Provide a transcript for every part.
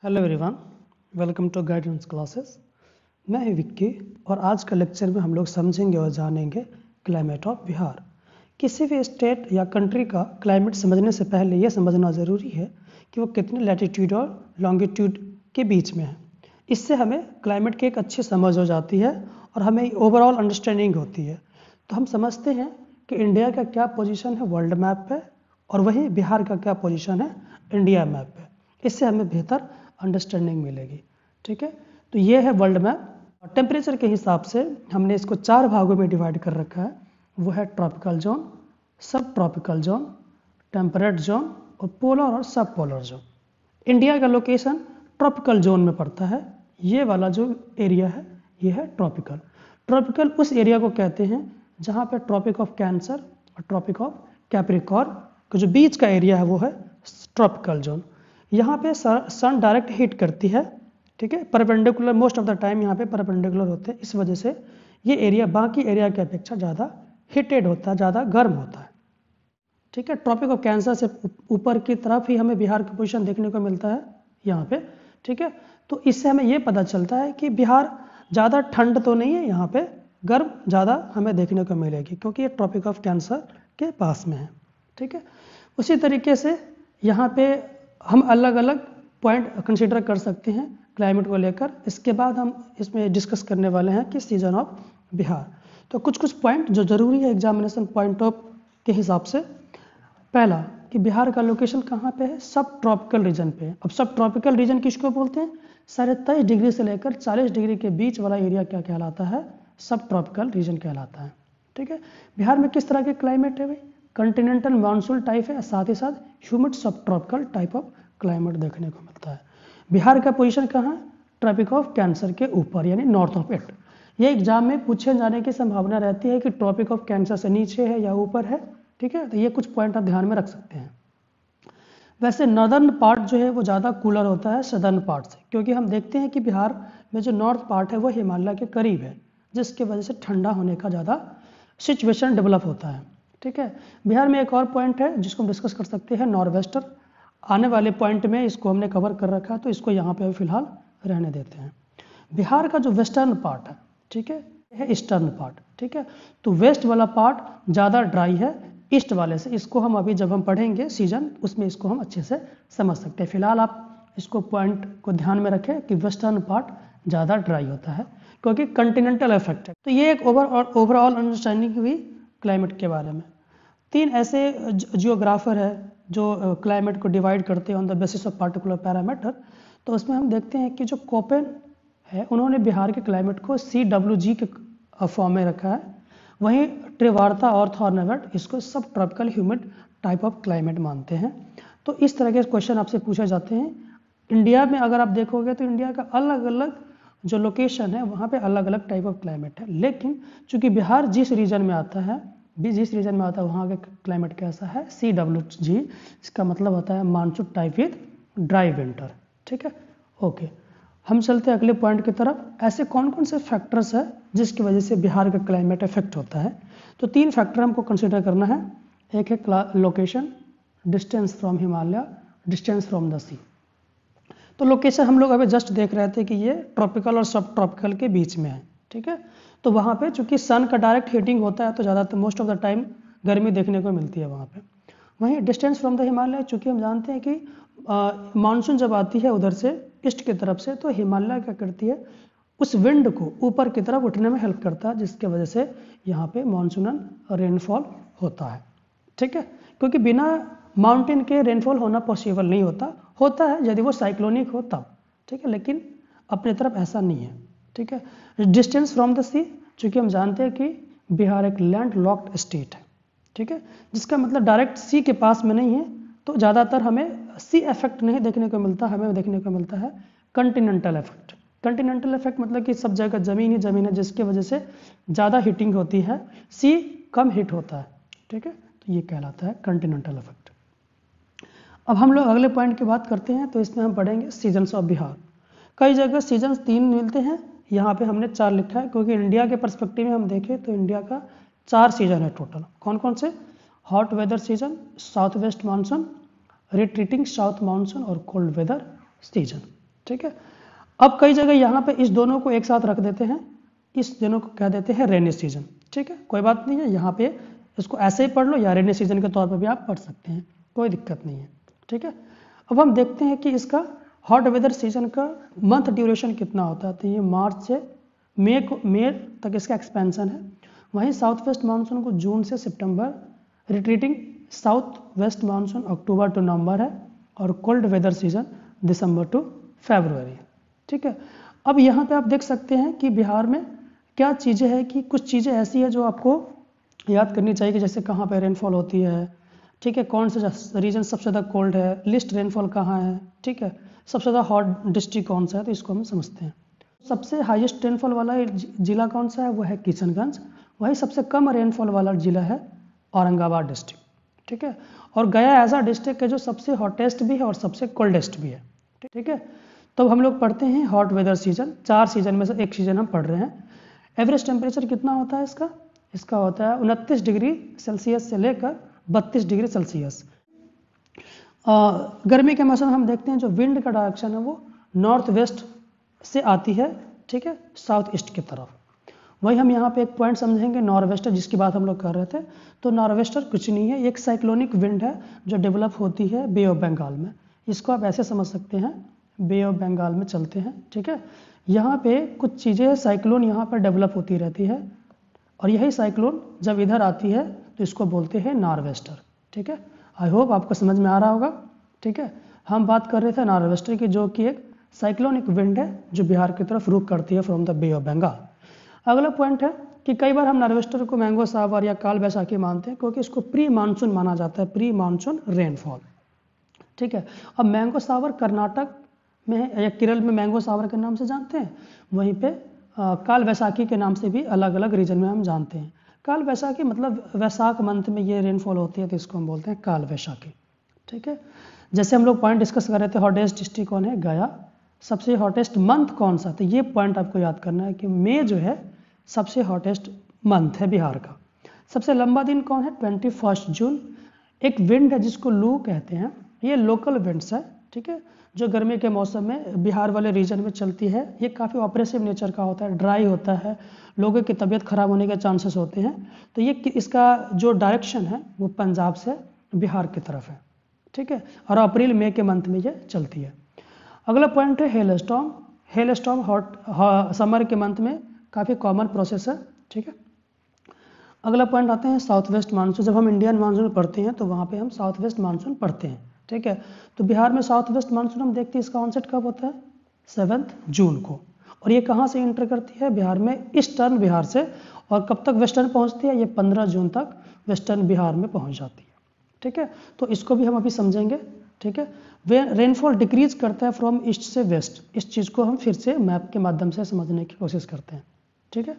Hello everyone, welcome to guidance classes. मैं हूं विक्की और आज का लेक्चर में हम लोग समझेंगे और जानेंगे क्लाइमेट ऑफ बिहार। किसी भी स्टेट या कंट्री का क्लाइमेट समझने से पहले यह समझना ज़रूरी है कि वो कितने लैटिट्यूड और लॉन्गिट्यूड के बीच में है। इससे हमें क्लाइमेट की एक अच्छी समझ हो जाती है और हमें ओवरऑल अंडरस्टैंडिंग होती है। तो हम समझते हैं कि इंडिया का क्या पोजीशन है वर्ल्ड मैप पे और वहीं बिहार का क्या पोजीशन है इंडिया मैप पे। इससे हमें बेहतर अंडरस्टैंडिंग मिलेगी। ठीक है, तो ये है वर्ल्ड मैप। टेम्परेचर के हिसाब से हमने इसको 4 भागों में डिवाइड कर रखा है। वो है ट्रॉपिकल जोन, सब ट्रॉपिकल जोन, टेम्परेट जोन और पोलर और सब पोलर जोन। इंडिया का लोकेशन ट्रॉपिकल जोन में पड़ता है। ये वाला जो एरिया है ये है ट्रॉपिकल। ट्रॉपिकल उस एरिया को कहते हैं जहाँ पे ट्रॉपिक ऑफ कैंसर और ट्रॉपिक ऑफ कैप्रिकॉर्न का जो बीच का एरिया है वो है ट्रॉपिकल जोन। यहाँ पे सन डायरेक्ट हिट करती है। ठीक है, perpendicular most of the time यहाँ पे परपेंडिकुलर होते हैं। इस वजह से ये एरिया बाकी एरिया की अपेक्षा ज़्यादा हीटेड होता है, ज़्यादा गर्म होता है। ठीक है, ट्रॉपिक ऑफ कैंसर से ऊपर की तरफ ही हमें बिहार की पोजीशन देखने को मिलता है यहाँ पे। ठीक है, तो इससे हमें ये पता चलता है कि बिहार ज़्यादा ठंड तो नहीं है, यहाँ पे गर्म ज़्यादा हमें देखने को मिलेगी क्योंकि ये ट्रॉपिक ऑफ कैंसर के पास में है। ठीक है, उसी तरीके से यहाँ पे हम अलग अलग पॉइंट कंसीडर कर सकते हैं क्लाइमेट को लेकर। इसके बाद हम इसमें डिस्कस करने वाले हैं कि सीजन ऑफ बिहार। तो कुछ पॉइंट जो ज़रूरी है एग्जामिनेशन पॉइंट ऑफ के हिसाब से। पहला कि बिहार का लोकेशन कहाँ पे है, सब ट्रॉपिकल रीजन पे है। अब सब ट्रॉपिकल रीजन किसको बोलते हैं? 23.5 डिग्री से लेकर 40 डिग्री के बीच वाला एरिया क्या कहलाता है? सब ट्रॉपिकल रीजन कहलाता है। ठीक है, बिहार में किस तरह के क्लाइमेट है भाई? कॉन्टिनेंटल मानसून टाइप है, साथ ही साथ ह्यूमिड सब ट्रॉपिकल टाइप ऑफ क्लाइमेट देखने को मिलता है। बिहार का पोजीशन कहाँ है? ट्रॉपिक ऑफ कैंसर के ऊपर यानी नॉर्थ ऑफ इट। ये एग्जाम में पूछे जाने की संभावना रहती है कि ट्रॉपिक ऑफ कैंसर से नीचे है या ऊपर है। ठीक है, तो ये कुछ पॉइंट आप ध्यान में रख सकते हैं। वैसे नॉर्दर्न पार्ट जो है वो ज़्यादा कूलर होता है सदर्न पार्ट से, क्योंकि हम देखते हैं कि बिहार में जो नॉर्थ पार्ट है वो हिमालय के करीब है, जिसकी वजह से ठंडा होने का ज़्यादा सिचुएशन डेवलप होता है। ठीक है, बिहार में एक और पॉइंट है जिसको हम डिस्कस कर सकते हैं, नॉर्थ वेस्टर। आने वाले पॉइंट में इसको हमने कवर कर रखा है, तो इसको यहाँ पे फिलहाल रहने देते हैं। बिहार का जो वेस्टर्न पार्ट है, ठीक है ईस्टर्न पार्ट। ठीक है, तो वेस्ट वाला पार्ट ज़्यादा ड्राई है ईस्ट वाले से। इसको हम अभी जब हम पढ़ेंगे सीजन, उसमें इसको हम अच्छे से समझ सकते हैं। फिलहाल आप इसको पॉइंट को ध्यान में रखें कि वेस्टर्न पार्ट ज़्यादा ड्राई होता है क्योंकि कंटिनेंटल इफेक्ट है। तो ये एक ओवरऑल अंडरस्टैंडिंग हुई क्लाइमेट के बारे में। 3 ऐसे जियोग्राफर है जो क्लाइमेट को डिवाइड करते हैं on the basis of particular parameter. तो उसमें हम देखते हैं कि जो कोपेन है उन्होंने बिहार के क्लाइमेट को CWG के फॉर्म में रखा है। वहीं ट्रिवार्ता और थॉर्नेवेट इसको सब tropical humid type of climate मानते हैं। तो इस तरह के क्वेश्चन आपसे पूछे जाते हैं। इंडिया में अगर आप देखोगे तो इंडिया का अलग अलग जो लोकेशन है वहाँ पे अलग अलग टाइप ऑफ क्लाइमेट है, लेकिन चूंकि बिहार जिस रीजन में आता है वहाँ का क्लाइमेट कैसा है? CWG। इसका मतलब होता है monsoon type with dry winter. ठीक है, ओके, हम चलते हैं अगले पॉइंट की तरफ। ऐसे कौन कौन से फैक्टर्स है जिसकी वजह से बिहार का क्लाइमेट इफेक्ट होता है? तो 3 फैक्टर हमको कंसिडर करना है। एक है location, distance from Himalaya, distance from the sea. तो लोकेशन हम लोग अभी जस्ट देख रहे थे कि ये ट्रॉपिकल और सब ट्रॉपिकल के बीच में है। ठीक है, तो वहाँ पे चूंकि सन का डायरेक्ट हीटिंग होता है तो ज़्यादातर मोस्ट ऑफ द टाइम गर्मी देखने को मिलती है वहाँ पे। वहीं डिस्टेंस फ्रॉम द हिमालय, चूँकि हम जानते हैं कि मानसून जब आती है उधर से ईस्ट की तरफ से, तो हिमालय क्या करती है उस विंड को ऊपर की तरफ उठने में हेल्प करता है, जिसके वजह से यहाँ पे मानसूनन रेनफॉल होता है। ठीक है, क्योंकि बिना माउंटेन के रेनफॉल होना पॉसिबल नहीं होता है यदि वो साइक्लोनिक हो तब। ठीक है, लेकिन अपने तरफ ऐसा नहीं है। ठीक है, डिस्टेंस फ्रॉम द सी, चूँकि हम जानते हैं कि बिहार एक लैंड लॉक्ड स्टेट है। ठीक है, जिसका मतलब डायरेक्ट सी के पास में नहीं है, तो ज़्यादातर हमें सी इफेक्ट नहीं देखने को मिलता, हमें देखने को मिलता है कंटिनेंटल इफेक्ट। कंटिनेंटल इफेक्ट मतलब कि सब जगह ज़मीन ही ज़मीन है, जिसकी वजह से ज़्यादा हीटिंग होती है, सी कम हीट होता है। ठीक है, तो ये कहलाता है कंटिनेंटल इफेक्ट। अब हम लोग अगले पॉइंट की बात करते हैं, तो इसमें हम पढ़ेंगे सीजन्स ऑफ बिहार। कई जगह सीजन्स 3 मिलते हैं, यहाँ पे हमने 4 लिखा है क्योंकि इंडिया के पर्सपेक्टिव में हम देखें तो इंडिया का 4 सीजन है टोटल। कौन कौन से? Hot weather season, south west monsoon, retreating south monsoon और कोल्ड वेदर सीजन। ठीक है। अब कई जगह यहाँ पे इस दोनों को एक साथ रख देते हैं, इस दोनों को कह देते हैं रेनी सीजन। ठीक है, कोई बात नहीं है, यहाँ पे इसको ऐसे ही पढ़ लो या रेनी सीजन के तौर पर भी आप पढ़ सकते हैं, कोई दिक्कत नहीं है। ठीक है, अब हम देखते हैं कि इसका हॉट वेदर सीजन का मंथ ड्यूरेशन कितना होता है। तो ये मार्च से मई तक इसका एक्सपेंशन है। वहीं साउथ वेस्ट मानसून को जून से सितंबर, retreating south west monsoon October to November है, और cold weather season December to February. ठीक है, अब यहाँ पे आप देख सकते हैं कि बिहार में क्या चीज़ें हैं, कि कुछ चीज़ें ऐसी है जो आपको याद करनी चाहिए, कि जैसे कहाँ पे रेनफॉल होती है। ठीक है, कौन सा रीजन सबसे ज़्यादा कोल्ड है, लिस्ट रेनफॉल कहाँ है। ठीक है, सबसे ज़्यादा हॉट डिस्ट्रिक्ट कौन सा है, तो इसको हम समझते हैं। सबसे हाईएस्ट रेनफॉल वाला जिला कौन सा है, वो है किशनगंज। वही सबसे कम रेनफॉल वाला जिला है औरंगाबाद डिस्ट्रिक्ट। ठीक है, और गया ऐसा डिस्ट्रिक्ट है जो सबसे हॉटेस्ट भी है और सबसे कोल्डेस्ट भी है। ठीक है, तो हम लोग पढ़ते हैं हॉट वेदर सीजन। 4 सीजन में से एक सीजन हम पढ़ रहे हैं। एवरेज टेम्परेचर कितना होता है इसका, इसका होता है 29 डिग्री सेल्सियस से लेकर 32 डिग्री सेल्सियस। गर्मी के मौसम में हम देखते हैं जो विंड का डायरेक्शन है वो नॉर्थ वेस्ट से आती है। ठीक है, साउथ ईस्ट की तरफ। वही हम यहाँ पे एक पॉइंट समझेंगे, नॉर्वेस्टर, जिसकी बात हम लोग कर रहे थे। तो नॉर्वेस्टर कुछ नहीं है, एक साइक्लोनिक विंड है जो डेवलप होती है बे ऑफ बंगाल में। इसको आप ऐसे समझ सकते हैं, बे ऑफ बंगाल में चलते हैं। ठीक है, यहाँ पे कुछ चीज़ें साइक्लोन यहाँ पर डेवलप होती रहती है, और यही साइक्लोन जब इधर आती है तो इसको बोलते हैं नॉर्वेस्टर। ठीक है, आई होप आपको समझ में आ रहा होगा। ठीक है, हम बात कर रहे थे नॉर्वेस्टर की, जो कि एक साइक्लोनिक विंड है जो बिहार की तरफ रुख करती है from the Bay of Bengal. अगला पॉइंट है कि कई बार हम नॉर्वेस्टर को मैंगो सावर या काल बैसाखी मानते हैं, क्योंकि इसको प्री मानसून माना जाता है, प्री मानसून रेनफॉल। ठीक है, अब मैंगो सावर कर्नाटक में या केरल में मैंगो सावर के नाम से जानते हैं, वहीं पे काल बैसाखी के नाम से भी अलग अलग रीजन में हम जानते हैं। काल बैसाखी मतलब वैशाख मंथ में ये रेनफॉल होती है, तो इसको हम बोलते हैं काल बैसाखी। ठीक है, जैसे हम लोग पॉइंट डिस्कस कर रहे थे, हॉटेस्ट डिस्ट्रिक्ट कौन है, गया। सबसे हॉटेस्ट मंथ कौन सा, तो ये पॉइंट आपको याद करना है कि मई जो है सबसे हॉटेस्ट मंथ है बिहार का। सबसे लंबा दिन कौन है, 21 जून। एक विंड है जिसको लू कहते हैं, ये लोकल विंड्स है। ठीक है, जो गर्मी के मौसम में बिहार वाले रीजन में चलती है। ये काफ़ी ऑपरेसिव नेचर का होता है, ड्राई होता है, लोगों की तबीयत खराब होने के चांसेस होते हैं। तो ये इसका जो डायरेक्शन है वो पंजाब से बिहार की तरफ है। ठीक है, और अप्रैल मई के मंथ में ये चलती है। अगला पॉइंट है hello storm. Hello storm hot summer के मंथ में काफ़ी कॉमन प्रोसेस है। ठीक है, अगला पॉइंट आते हैं साउथ वेस्ट मानसून। जब हम इंडियन मानसून पढ़ते हैं तो वहाँ पे हम साउथ वेस्ट मानसून पढ़ते हैं। ठीक है, तो बिहार में साउथ वेस्ट मानसून हम देखते हैं, इसका ऑनसेट कब होता है, 7 जून को। और ये कहाँ से एंटर करती है, बिहार में ईस्टर्न बिहार से। और कब तक वेस्टर्न पहुँचती है, ये 15 जून तक वेस्टर्न बिहार में पहुँच जाती है। ठीक है, तो इसको भी हम अभी समझेंगे। ठीक है, वे रेनफॉल डिक्रीज करता है फ्रॉम ईस्ट से वेस्ट। इस चीज़ को हम फिर से मैप के माध्यम से समझने की कोशिश करते हैं। ठीक है,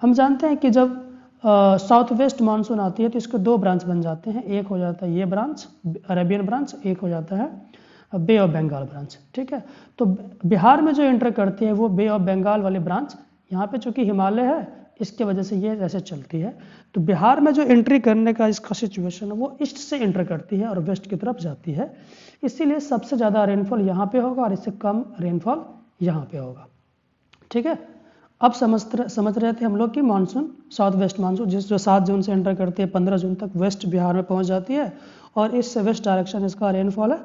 हम जानते हैं कि जब साउथ वेस्ट मानसून आती है तो इसके 2 ब्रांच बन जाते हैं। एक हो जाता है ये ब्रांच, अरेबियन ब्रांच, एक हो जाता है बे ऑफ बंगाल ब्रांच। ठीक है, तो बिहार में जो एंटर करती है वो बे ऑफ बंगाल वाली ब्रांच। यहाँ पे चूंकि हिमालय है, इसके वजह से ये ऐसे चलती है। तो बिहार में जो एंट्री करने का इसका सिचुएशन है वो ईस्ट से एंटर करती है और वेस्ट की तरफ जाती है। इसीलिए सबसे ज़्यादा रेनफॉल यहाँ पे होगा और इससे कम रेनफॉल यहाँ पे होगा। ठीक है, अब समझ रहे थे हम लोग कि मानसून, साउथ वेस्ट मानसून जो 7 जून से एंटर करती है 15 जून तक वेस्ट बिहार में पहुंच जाती है, और इससे वेस्ट डायरेक्शन इसका रेनफॉल है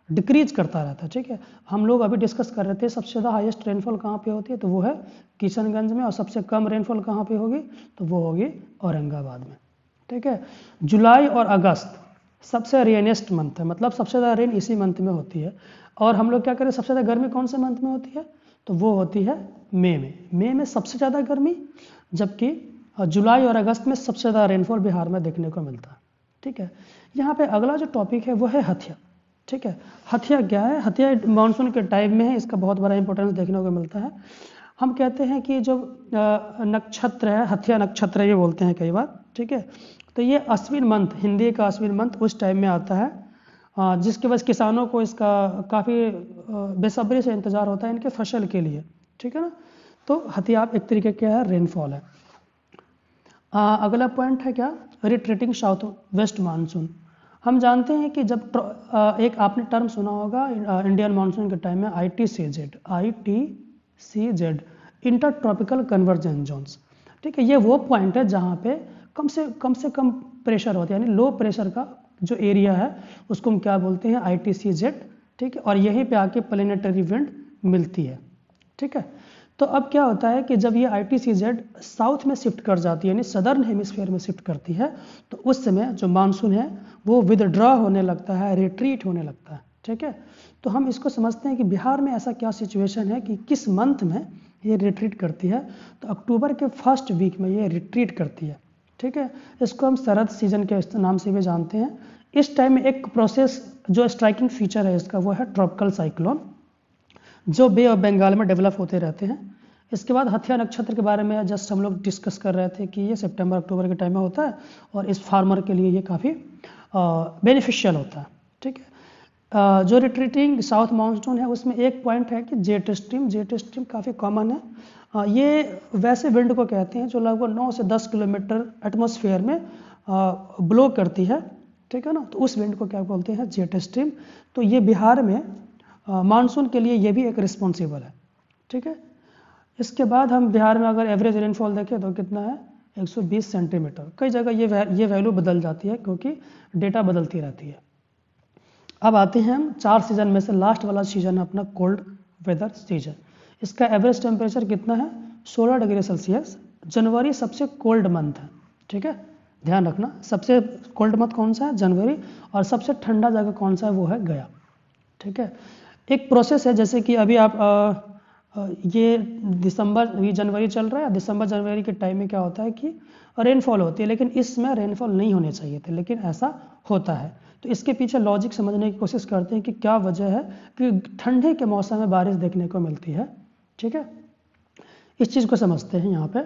डिक्रीज करता रहता है। ठीक है, हम लोग अभी डिस्कस कर रहे थे सबसे ज़्यादा हाईएस्ट रेनफॉल कहाँ पे होती है, तो वो है किशनगंज में, और सबसे कम रेनफॉल कहाँ पे होगी, तो वो होगी औरंगाबाद में। ठीक है, जुलाई और अगस्त सबसे रेनेस्ट मंथ है, मतलब सबसे ज़्यादा रेन इसी मंथ में होती है। और हम लोग क्या करें, सबसे ज़्यादा गर्मी कौन से मंथ में होती है, तो वो होती है मई में। मई में सबसे ज़्यादा गर्मी, जबकि जुलाई और अगस्त में सबसे ज़्यादा रेनफॉल बिहार में देखने को मिलता है। ठीक है, यहाँ पे अगला जो टॉपिक है वो है हथिया। ठीक है, हथिया क्या है, हथिया मानसून के टाइम में है, इसका बहुत बड़ा इंपॉर्टेंस देखने को मिलता है। हम कहते हैं कि जो नक्षत्र है, हथिया नक्षत्र ये बोलते हैं कई बार। ठीक है, तो ये अश्विन मंथ, हिंदी का अश्विन मंथ उस टाइम में आता है, जिसके वजह किसानों को इसका काफ़ी बेसब्री से इंतज़ार होता है इनके फसल के लिए। ठीक है ना, तो हथिया एक तरीके का है रेनफॉल है। अगला पॉइंट है क्या, रिट्रीटिंग साउथ वेस्ट मानसून। हम जानते हैं कि जब एक आपने टर्म सुना होगा इंडियन मानसून के टाइम में ITCZ inter tropical convergence zones. ठीक है, ये वो पॉइंट है जहाँ पे कम से कम प्रेशर होता है, यानी लो प्रेशर का जो एरिया है उसको हम क्या बोलते हैं, ITCZ। ठीक है, और यहीं पे आके प्लेनेटरी विंड मिलती है। ठीक है, तो अब क्या होता है कि जब ये ITCZ साउथ में शिफ्ट कर जाती है, यानी सदर्न हेमिस्फीयर में शिफ्ट करती है, तो उस समय जो मानसून है वो विदड्रॉ होने लगता है, रिट्रीट होने लगता है। ठीक है, तो हम इसको समझते हैं कि बिहार में ऐसा क्या सिचुएशन है कि किस मंथ में ये रिट्रीट करती है। तो अक्टूबर के फर्स्ट वीक में ये रिट्रीट करती है। ठीक है, इसको हम शरद सीजन के नाम से भी जानते हैं। इस टाइम में एक प्रोसेस जो स्ट्राइकिंग फीचर है इसका वो है ट्रॉपिकल साइक्लोन, जो बे ऑफ बंगाल में डेवलप होते रहते हैं। इसके बाद हथिया नक्षत्र के बारे में जस्ट हम लोग डिस्कस कर रहे थे कि ये सितंबर अक्टूबर के टाइम में होता है और इस फार्मर के लिए ये काफ़ी बेनिफिशियल होता है। ठीक है, जो रिट्रीटिंग साउथ मानसून है उसमें एक पॉइंट है कि जेट स्ट्रीम काफ़ी कॉमन है। ये वैसे विंड को कहते हैं जो लगभग 9 से 10 किलोमीटर एटमॉस्फेयर में ब्लो करती है। ठीक है ना, तो उस विंड को क्या बोलते हैं, जेट स्ट्रीम। तो ये बिहार में मानसून के लिए ये भी एक रिस्पॉन्सिबल है। ठीक है, इसके बाद हम बिहार में अगर एवरेज रेनफॉल देखें तो कितना है, 120 सेंटीमीटर। कई जगह ये वैल्यू बदल जाती है क्योंकि डेटा बदलती रहती है। अब आते हैं हम 4 सीजन में से लास्ट वाला सीजन है अपना कोल्ड वेदर सीजन। इसका एवरेज टेम्परेचर कितना है, 16 डिग्री सेल्सियस। जनवरी सबसे कोल्ड मंथ है। ठीक है, ध्यान रखना, सबसे कोल्ड मंथ कौन सा है, जनवरी। और सबसे ठंडा जगह कौन सा है, वो है गया। ठीक है, एक प्रोसेस है, जैसे कि अभी आप ये जनवरी चल रहा है, दिसंबर जनवरी के टाइम में क्या होता है कि रेनफॉल होती है, लेकिन इसमें रेनफॉल नहीं होने चाहिए थे, लेकिन ऐसा होता है। तो इसके पीछे लॉजिक समझने की कोशिश करते हैं कि क्या वजह है कि ठंडे के मौसम में बारिश देखने को मिलती है। ठीक है, इस चीज़ को समझते हैं। यहाँ पे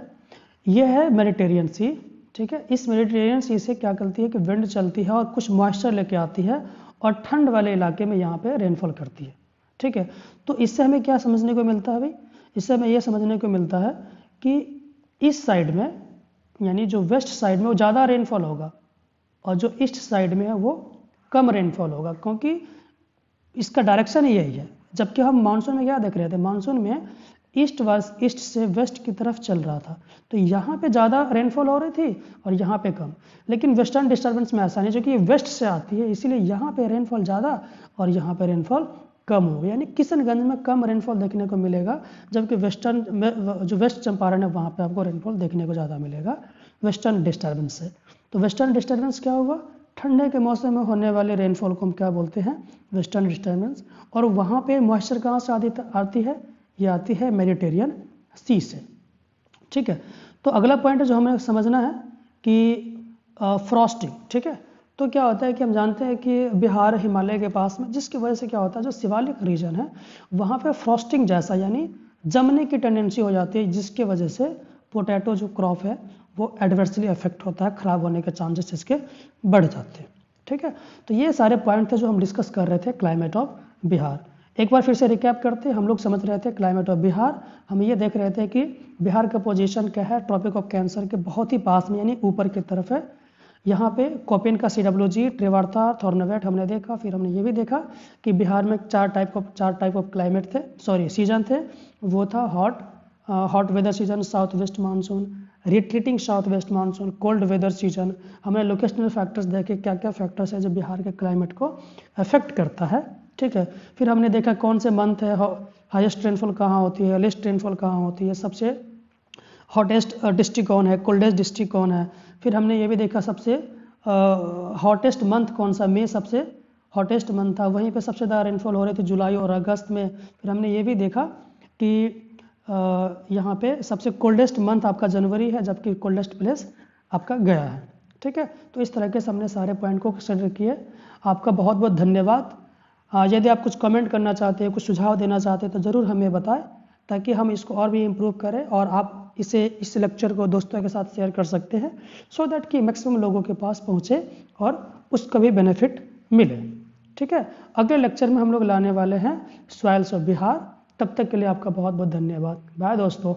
ये है मेडिटेरियन सी। ठीक है, इस मेडिटेरियन सी से क्या करती है कि विंड चलती है और कुछ मॉइस्चर लेके आती है और ठंड वाले इलाके में यहाँ पे रेनफॉल करती है। ठीक है, तो इससे हमें क्या समझने को मिलता है भाई, इससे हमें यह समझने को मिलता है कि इस साइड में, यानी जो वेस्ट साइड में वो ज़्यादा रेनफॉल होगा और जो ईस्ट साइड में है वो कम रेनफॉल होगा, क्योंकि इसका डायरेक्शन ही यही है। जबकि हम मानसून में क्या देख रहे थे, मानसून में ईस्ट से वेस्ट की तरफ चल रहा था, तो यहाँ पे ज़्यादा रेनफॉल हो रही थी और यहाँ पे कम। लेकिन वेस्टर्न डिस्टर्बेंस में ऐसा नहीं, जो कि वेस्ट से आती है, इसीलिए यहाँ पे रेनफॉल ज़्यादा और यहाँ पे रेनफॉल कम होगा। यानी किशनगंज में कम रेनफॉल देखने को मिलेगा, जबकि वेस्टर्न में जो वेस्ट चंपारण है वहाँ पे आपको रेनफॉल देखने को ज़्यादा मिलेगा वेस्टर्न डिस्टर्बेंस से। तो वेस्टर्न डिस्टर्बेंस क्या होगा, ठंडे के मौसम में होने वाले रेनफॉल को हम क्या बोलते हैं, वेस्टर्न डिस्टर्बेंस। और वहाँ पे मॉइस्चर कहाँ से आती है, ये आती है मेडिटेरियन सी से। ठीक है, तो अगला पॉइंट है जो हमें समझना है कि फ्रॉस्टिंग। ठीक है, तो क्या होता है कि हम जानते हैं कि बिहार हिमालय के पास में, जिसकी वजह से क्या होता है, जो शिवालिक रीजन है वहाँ पे फ्रॉस्टिंग जैसा यानी जमने की टेंडेंसी हो जाती है, जिसके वजह से पोटैटो जो क्रॉप है वो एडवर्सली अफेक्ट होता है, ख़राब होने के चांसेस इसके बढ़ जाते हैं। ठीक है, तो ये सारे पॉइंट थे जो हम डिस्कस कर रहे थे क्लाइमेट ऑफ बिहार। एक बार फिर से रिकैप करते हैं, हम लोग समझ रहे थे क्लाइमेट ऑफ बिहार। हम ये देख रहे थे कि बिहार का पोजीशन क्या है, ट्रॉपिक ऑफ कैंसर के बहुत ही पास में, यानी ऊपर की तरफ है। यहाँ पे कोपेन का CWG, ट्रिवार्था, थॉर्नवेट हमने देखा। फिर हमने ये भी देखा कि बिहार में चार टाइप ऑफ क्लाइमेट थे, सीजन थे। वो था hot weather season, south west monsoon, retreating south west monsoon, cold weather season. हमने लोकेशनल फैक्टर्स देखे, क्या क्या फैक्टर्स है जो बिहार के क्लाइमेट को अफेक्ट करता है। ठीक है, फिर हमने देखा कौन से मंथ है, हाईएस्ट रेनफॉल कहाँ होती है, लेस्ट रेनफॉल कहाँ होती है, सबसे हॉटेस्ट डिस्ट्रिक्ट कौन है, कोल्डेस्ट डिस्ट्रिक्ट कौन है। फिर हमने ये भी देखा सबसे हॉटेस्ट मंथ कौन सा, मई सबसे हॉटेस्ट मंथ था, वहीं पे सबसे ज़्यादा रेनफॉल हो रही थी जुलाई और अगस्त में। फिर हमने ये भी देखा कि यहाँ पे सबसे कोल्डेस्ट मंथ आपका जनवरी है, जबकि कोल्डेस्ट प्लेस आपका गया है। ठीक है, तो इस तरह के हमने सारे पॉइंट को कंसिडर किए। आपका बहुत बहुत धन्यवाद। यदि आप कुछ कमेंट करना चाहते हैं, कुछ सुझाव देना चाहते हैं तो ज़रूर हमें बताएं, ताकि हम इसको और भी इम्प्रूव करें और आप इस लेक्चर को दोस्तों के साथ शेयर कर सकते हैं, सो दैट कि मैक्सिमम लोगों के पास पहुँचे और उसका भी बेनिफिट मिले। ठीक है, अगले लेक्चर में हम लोग लाने वाले हैं सॉइल्स ऑफ बिहार। तब तक के लिए आपका बहुत बहुत धन्यवाद। बाय दोस्तों।